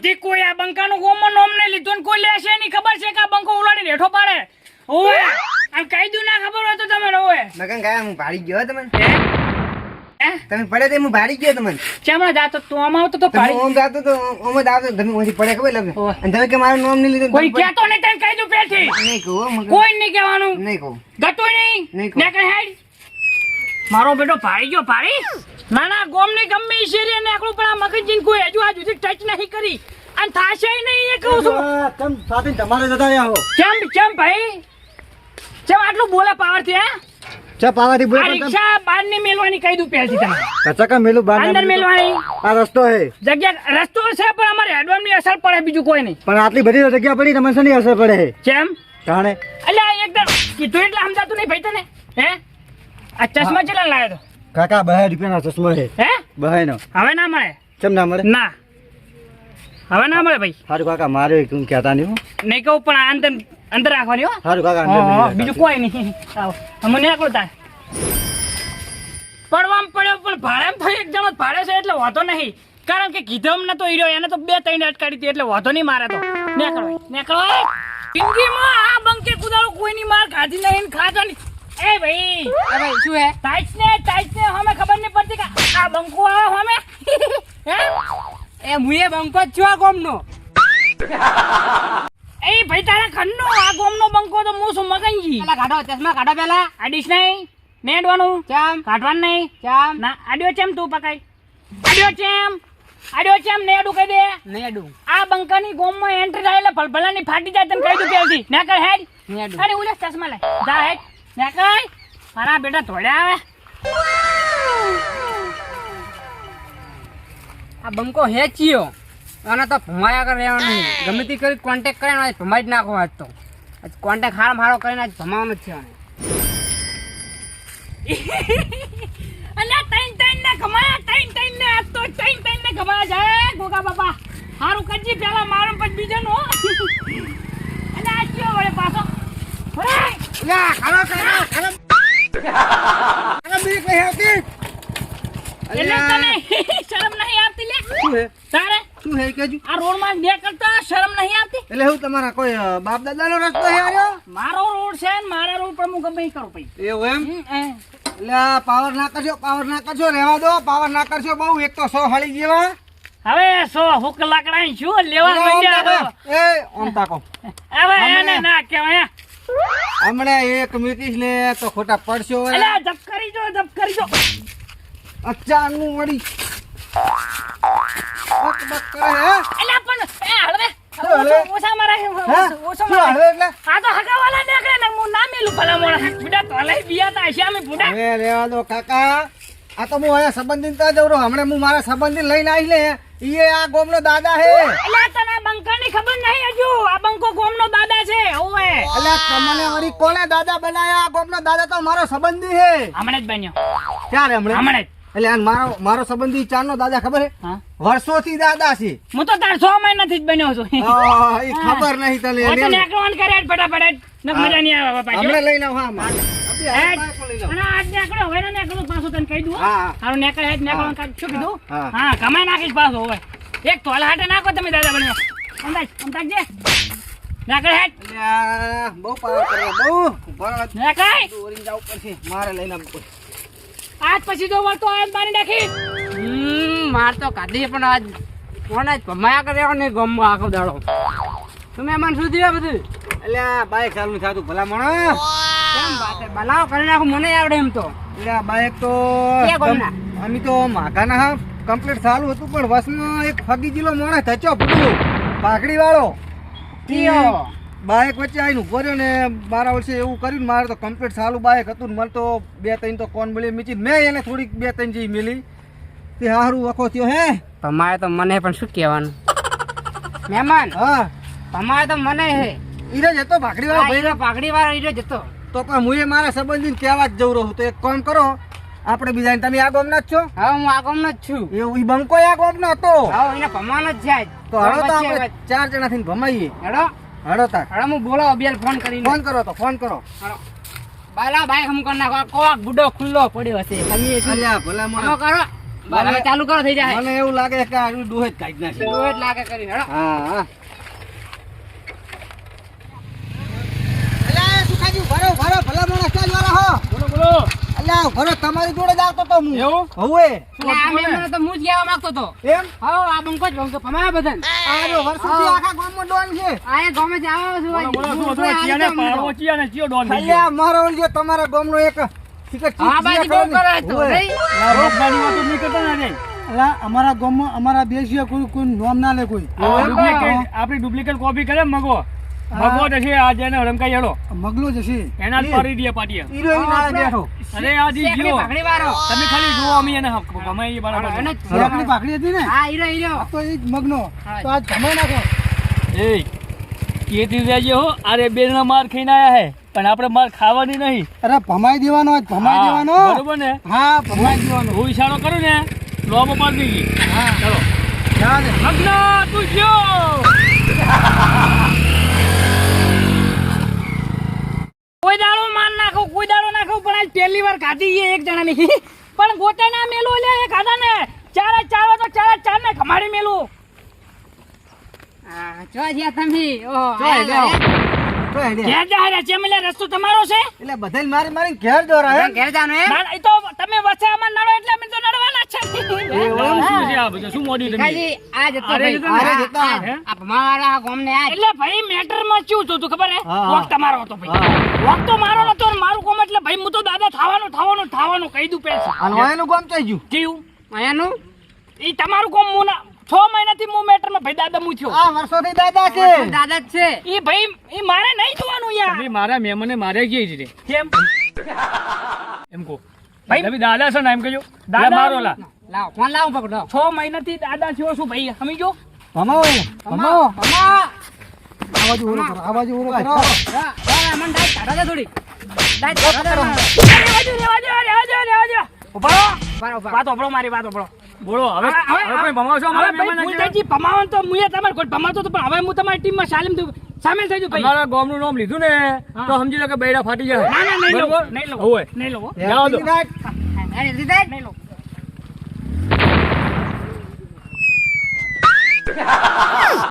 હજી કોઈ આ બંકાનું ગોમમાં નામ નહીં લીધું ને કોઈ લેશે નહીં. ખબર છે કે આ બંકો ઉલાડીને હેઠો પાડે. ઓય આમ કહી દઉં ના ખબર હોય તો તમને ઓય મગન ગયા હું ભાડી ગયો તમને હે તમે પડે તે હું ભાડી ગયો તમને ચમડા જાતો તું આમ આવતો તો પાડી ઓમ જાતો તો ઓમ જ આવતો તમે ઓછી પડે ખબર લાગે ઓય. અને તમે કે મારું નામ નહીં લીધું કોઈ કહેતો નહીં તને કહી દઉં પેલથી. નહીં કહું મગન કોઈ નહીં કહેવાનું. નહીં કહું ગતોય નહીં નહીં કહું. ને કઈ હેડ મારો બેટો ભાડી ગયો ભાડી. ના ના ગોમની ગમે ઈ શેરી ને એકલું પણ આ મગજજીને કોઈ હજુ આ સુધી ટચ નહીં કરી અને થાશે નહીં એ કહું છું. તમ સાથે તમારે જતા રહ્યા હો કેમ ભાઈ કેમ આટલું બોલે પાવરથી હે ચા પાવાથી આ રિક્ષા બહાર ની મેલવાની કહી દઉં પહેલથી તમે કચકા મેલું બાર અંદર મેલવાની આ રસ્તો હે જગ્યા રસ્તો છે પણ અમારે હેડવાની અસર પડે બીજું કોઈ નહીં. પણ આટલી બધી જગ્યા પડી તમને શેની અસર પડે હે કેમ જાણે એટલે એકદમ કીધું એટલે સમજાતું નહીં ભાઈ તને હે આ ચશ્મા ચેલા લાવ્યો તો કાકા 2000 રૂપિયાનો ચશ્મો હે હે 2000 નો હવે ના મળે કેમ ના મળે ના હવે ના મળે ભાઈ. સારું કાકા મારે તું કહેતા નહીં હો નહીં કહું પણ આ અંદર રાખવાની હો. સારું કાકા હા, અંદર હા, બીજું કોઈ નહીં. આવો મને એકલો થાય પડવામાં પડ્યો પણ ભાડેમ થઈ એક જણો ભાડે છે એટલે વાંધો નહીં કારણ કે કીધમ નતો હીરો એને તો 2-3 અટકાડી હતી એટલે વાંધો નહીં મારે તો નીકળો જિંદગીમાં આ બંકે કુદાળો કોઈની માર ખાધી નહીં ને ખાધો નહીં. એ ભાઈ શું હે ટાઈટ ને હમે ખબર નહીં પડતી કે આ બંકો આવે હમે હે એ મુએ બંકો જ છું આ ગોમનો એ ભાઈ તારા ઘરનો આ ગોમનો બંકો તો હું છું મગનજી. પેલા કાઢો ચશ્મા કાઢો પેલા આડીશ નહીં નેડવાનું ચમ કાઢવાનું નહીં ચમ ના આડ્યો ચમ તું પકાઈ આડ્યો ચમ નેડું કહી દે નેડું આ બંકાની ગોમમાં એન્ટ્રી થાય એટલે ભલભલાની ફાટી જાય તને કહી દઉં પહેલથી ના કર હેડ નેડું અરે ઉલે ચશ્મા લે જા હેડ ના કર મારા બેટા ધોડ્યા આવે આ બંકો હેચ્યો અને તો ભમાયા કર રહેવાનું નહીં. ગમે તે કરી કોન્ટેક્ટ કરીને આજ ભમાઈ જ નાખો. આજ તો આજ કોન્ટેક્ટ હારો કરીને આજ ભમાવાનું જ છે આને. અલ્યા તૈન ને ઘમાયા તૈન ને આજ તો તૈન ને ઘમાયા જાય ગોગા બાપા હારું કરજી પેલા મારું પછી બીજાનું હો. અને આ કયો વળે પાછો ઓય લા ખાલો બીક નહીં આવતી એટલે તને શરમ નહીં આવતી લે શું હે તારે શું હે કેજુ આ રોડ માં બે કરતા શરમ નહીં આવતી. એટલે હું તમારા કોઈ બાપ દાદાનો રસ્તો હે આર્યો મારો રોડ છે ને મારા રોડ પર હું ગમે ઈ કરું ભાઈ. એવું એમ હે. એટલે આ પાવર ના કરશો રહેવા દો પાવર ના કરશો બહુ એક તો 100 હાલી જેવા હવે 100 હુક લાકડા શું લેવા માંડ્યા એ ઓમ તાકો હવે એને ના કહેવાય હમણે એક મીટીશ ને તો ખોટા પડશો અલ્યા જપ કરી જો અચાનક વળી બક બક કરે હે અલ્યા પણ એ હળવે શું હળવે? ઓછા મારા હે? ઓછા શું મારા હવે એટલે આ તો હગાવાલા નીકળે ને હું ના મેલું ભલા મોણા બુડા તો લઈ બિયા તા છે અમે બુડા હવે રહેવા દો કાકા આ તો હું અહીંયા સંબંધી તા જઉં રહું હમણાં હું મારા સંબંધી લઈને આવીશ ને ઈએ આ ગોમનો દાદા હે અલ્યા તને બંકાની ખબર નહીં હજુ આ બંકો ગોમનો દાદા છે ઓવે એટલે તમને વળી કોને દાદા બનાયા આ ગોમનો દાદા તો મારો સંબંધી હે હમણે જ બન્યો ક્યારે હમણાં હમણે જ એટલે આ મારો સંબંધી ચારનો દાદા ખબર હે હા વર્ષોથી દાદા છે હું તો તાર 6 મહિનાથી જ બન્યો છું એ ખબર નહીં તને ઓ તો નેકળવાનું કરે હેડ ફટાફટ ન મજા નહીં આવે બાપા હમણાં લઈને આવ હા મારે હેડ અને આજ નેકળો હવે ને નેકળો પાછો તને કહી દઉં હો. હા. હારું નેકળ હેડ નેકળવાનું કાઢ શું કીધું હા. હા કમાઈ નાખીશ પાછો હવે એક તોલા હાટે નાખો તમે દાદા બન્યો અંદાજ જે નેકળ હેડ અલ્યા, બહુ પાવર કરે બહુ ભરત નેકળ દોરીને જાવ પડશે મારે લઈને આવવું આજ પછી જો વળતો આજ બાની નાખી માર તો કાઢી પણ આજ કોણ આજ ભમાયા કર રહેવાનું નહીં ગમમાં આખો દાડો. તમે મન શું થયું બધું અલ્યા બાઈક ચાલુ થતું ભલા મણો કેમ વાત છે? બનાવો કરી નાખું મને આવડે એમ તો. અલ્યા બાઈક તો ક્યાં ગોમના? અમે તો માઘાના હા કમ્પ્લીટ ચાલુ હતું પણ વસમાં એક ફગી જિલ્લો મોણે થચો ભૂલું પાકડી વાળો કયો? બાઈક વચ્ચે આવીને ઉભો રહ્યો ને 12 વર્ષે એવું કર્યું ને મારે તો કમ્પ્લીટ ચાલુ બાઈક હતું ને મને તો 2-3 તો કોણ મળી મીચી મેં એને થોડીક 2-3 જેવી મિલી તે હારું વખો થયો હે તમારે તો મને પણ શું કહેવાનું મહેમાન હા તમારે તો મને હે ઈરે જતો પાકડી વાળો ભાઈ પાઘડી વાળો ઈરો જતો. તો પણ હું મારા સંબંધીને કહેવા જ જઉં રહું તો એક કામ કરો આપણે બીજાને તમે આ ગામના જ છો હવે હું આ ગામનો જ છું. એવું ઈ બંકો આ ગામનો હતો હવે એને ભમાવાનો જ છે આજ. તો હળો તો પછી આપણે 4 જણા થઈને ભમાઈએ હેડો હળો તાર હેડો હું બોલો અબિયાલ ફોન કરીને ફોન કરો તો ફોન કરો હેડો. બાલા બાઈક હમ કરી નાખો કોક બુડો ખુલ્લો પડ્યો હશે ખમીએ છીએ. અલ્યા ભલા આમાં મોણા કરો બસ હવે ચાલુ કરો થઈ જાય મને એવું લાગે કે આ ડોહે જ કાઢી નાખી. ડોહે જ લાગે કરી હેડો હા હા. અલ્યા સુખાજી ભરો ભરો ભલા માણસ ક્યાં જવા રહો? બોલો બોલો અલ્યા ભરો તમારી જોડે જ આવતો તો હું. એવું હવે એટલે આ મહેમાનો તો હું જ કહેવા માંગતો હતો એમ હા આ બંકો જ બંકો ભમાયા બધાને આ જો વર્ષોથી આખા ગામમાં ડોન છે. આ એ ગામે જ આવો છું બોલો બોલો શું હતો ચિયાને પાડવો ચિયાને ચિયો ડોન થઈ ગયો અલ્યા મારો ઓલિયો તમારા ગામનો એક શિખર હા બાજી બહુ કરે તો નહીં રોકવાની વાતો નહીં કરતા ના જાય અલા અમારા ગામમાં અમારા દેશીય કોઈ નામ ના લે કોઈ ડુપ્લિકેટ આપણી ડુપ્લિકેટ કોપી કરે મગો મગો તો છે આ જેને રમકાઈ હેડો મગલો જ છે એના જ પાડી દે પાટીએ હીરો ઈ ના બેઠો અરે આ જી શેકડી જીઓ પકડી વાળો તમે ખાલી જુઓ અમે એને ભમાઈ બરાબર એને આપણી પાકડી હતી ને હા હીરો હીરો તો એ જ મગનો તો આજ જમાઈ નાખો એ કેતી રહેજે હો અરે બેના માર ખાઈને આયા હે પણ આપણે માર ખાવાની નહીં અરે ભમાઈ દેવાનો આજ ભમાઈ હા, દેવાનો બરોબર ને હા ભમાઈ દેવાનો હું ઈશારો કરું ને લોબો પાડી દીધી હા ચલો યાદ હે. લગ્ન તું જ્યો કોઈ દાડો માર નાખો કોઈ દાડો નાખો પણ આજ પહેલી વાર ખાધી છે એક જણાની પણ ગોતે ના મેલું લે એ ખાધા ને ચારે ચાર ને ખમાડી મેલું હા જો જ્યાં તમે ઓહો જો હે આયા લેવો. જો હે લે. ઘેર જા રે ચેમલે રસ્તો તમારો છે એટલે બધાય મારી મારી ઘેર દોરા હે ઘેર જાનો એમ ના, એ તો તમે વચ્ચે આમાં નડો એટલે અમે તો નડવાના જ છે શું છે આ બધું શું મોડ્યું તમે કાજી આ જતો અરે ભાઈ જતો ને. અરે જતા. હે? આ ભમાવાળા ગામને આ એટલે ભાઈ મેટર માં શું થયું તું ખબર હે હા, હા. વોક તમારો હતો ભાઈ વોક તો મારો નતો ને મારું કોમ એટલે ભાઈ હું તો દાદા થવાનું કહી દઉં પેસ અને વાયનું ગામ ચાઈ ગયું જીવ અહીંયાનું ઈ તમારું કોમ હું ના 6 મહિનાથી હું મેટર માં ભાઈ દાદા હું થયો આ વર્ષોથી દાદા છે દાદા જ છે ઈ ભાઈ ઈ મારે નહીં જોવાનું યાર તમે મારા મેમને મારે ગઈ જ રે કેમ એમ કો ભાઈ તમે દાદા છો ને એમ કહેજો દાદા મારો લા લાવ ફોન લાવ પકડો 6 મહિનાથી દાદા થયો છું ભાઈ સમજો ભમાવો એને. ભમાવો ભમા આ બાજુ ઓરો કરો આ બાજુ ઓરો કરો મને ડાયટ કાઢો દે થોડી ડાયટ કાઢો દે ઉભા બરોબર વાત ઓપડો મારી વાત ઓપડો બોલો હવે કોઈ ભમાવશો અમારા મહેમાન ભૂલતાજી ભમાવન તો મુએ તમારે કોઈ ભમાવતો તો પણ હવે હું તમારી ટીમમાં સામેલ થઈ જઉં ભાઈ અમારા ગામનું નામ લીધું ને તો સમજી લો કે બૈડા ફાટી જાય ના ના નહીં લો નહીં લો હોય નહીં લો જાઓ દો નહીં લો